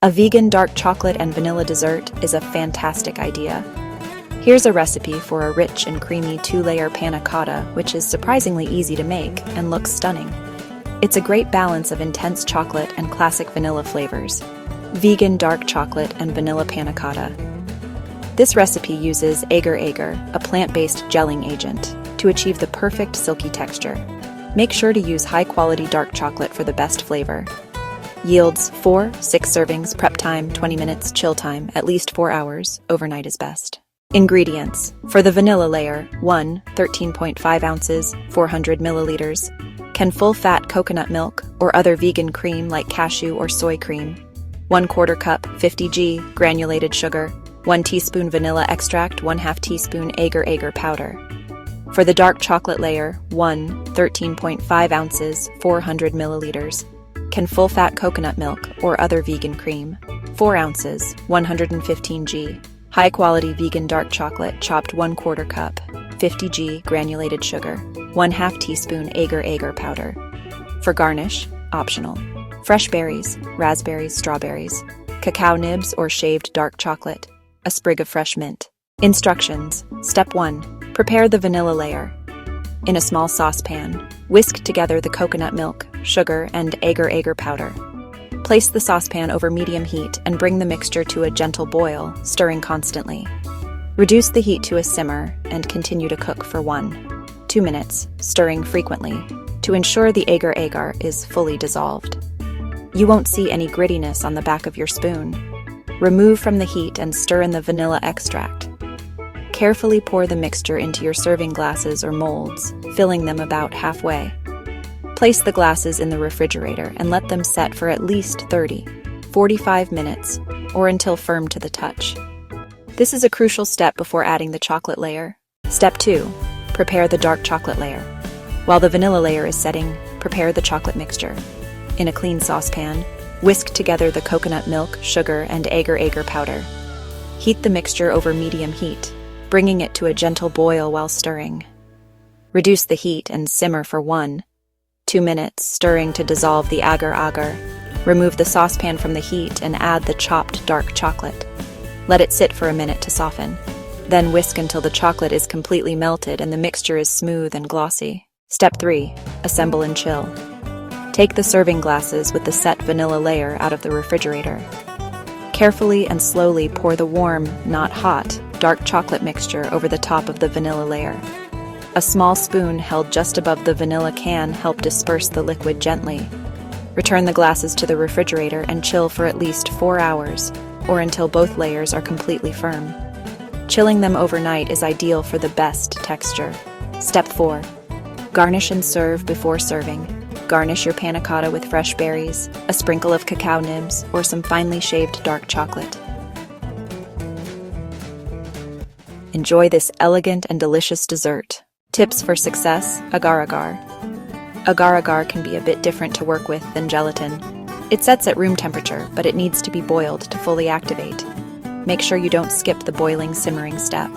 A vegan dark chocolate and vanilla dessert is a fantastic idea. Here's a recipe for a rich and creamy 2-layer panna cotta, which is surprisingly easy to make and looks stunning. It's a great balance of intense chocolate and classic vanilla flavors. Vegan dark chocolate and vanilla panna cotta. This recipe uses agar-agar, a plant-based gelling agent, to achieve the perfect silky texture. Make sure to use high-quality dark chocolate for the best flavor. Yields 4-6 servings, prep time 20 minutes, chill time at least 4 hours, overnight is best. Ingredients. For the vanilla layer, 1 13.5 ounces, 400 milliliters. Can full-fat coconut milk or other vegan cream like cashew or soy cream. 1/4 cup 50 g granulated sugar. 1 teaspoon vanilla extract, 1/2 teaspoon agar-agar powder. For the dark chocolate layer, 1 13.5 ounces, 400 milliliters. Can full-fat coconut milk or other vegan cream. 4 ounces, 115 g. High-quality vegan dark chocolate, chopped 1/4 cup. 50 g granulated sugar. 1/2 teaspoon agar-agar powder. For garnish, optional. Fresh berries, raspberries, strawberries. Cacao nibs or shaved dark chocolate. A sprig of fresh mint. Instructions. Step 1. Prepare the vanilla layer. In a small saucepan, whisk together the coconut milk, sugar, and agar-agar powder. Place the saucepan over medium heat and bring the mixture to a gentle boil, stirring constantly. Reduce the heat to a simmer and continue to cook for 1-2 minutes, stirring frequently, to ensure the agar-agar is fully dissolved. You won't see any grittiness on the back of your spoon. Remove from the heat and stir in the vanilla extract. Carefully pour the mixture into your serving glasses or molds, filling them about halfway. Place the glasses in the refrigerator and let them set for at least 30-45 minutes, or until firm to the touch. This is a crucial step before adding the chocolate layer. Step 2. Prepare the dark chocolate layer. While the vanilla layer is setting, prepare the chocolate mixture. In a clean saucepan, whisk together the coconut milk, sugar, and agar-agar powder. Heat the mixture over medium heat, bringing it to a gentle boil while stirring. Reduce the heat and simmer for 1-2 minutes, stirring to dissolve the agar-agar. Remove the saucepan from the heat and add the chopped dark chocolate. Let it sit for a minute to soften. Then whisk until the chocolate is completely melted and the mixture is smooth and glossy. Step 3. Assemble and chill. Take the serving glasses with the set vanilla layer out of the refrigerator. Carefully and slowly pour the warm, not hot, dark chocolate mixture over the top of the vanilla layer. A small spoon held just above the vanilla can help disperse the liquid gently. Return the glasses to the refrigerator and chill for at least 4 hours, or until both layers are completely firm. Chilling them overnight is ideal for the best texture. Step 4. Garnish and serve before serving. Garnish your panna cotta with fresh berries, a sprinkle of cacao nibs, or some finely shaved dark chocolate. Enjoy this elegant and delicious dessert. Tips for success: agar-agar. Agar-agar can be a bit different to work with than gelatin. It sets at room temperature, but it needs to be boiled to fully activate. Make sure you don't skip the boiling, simmering step.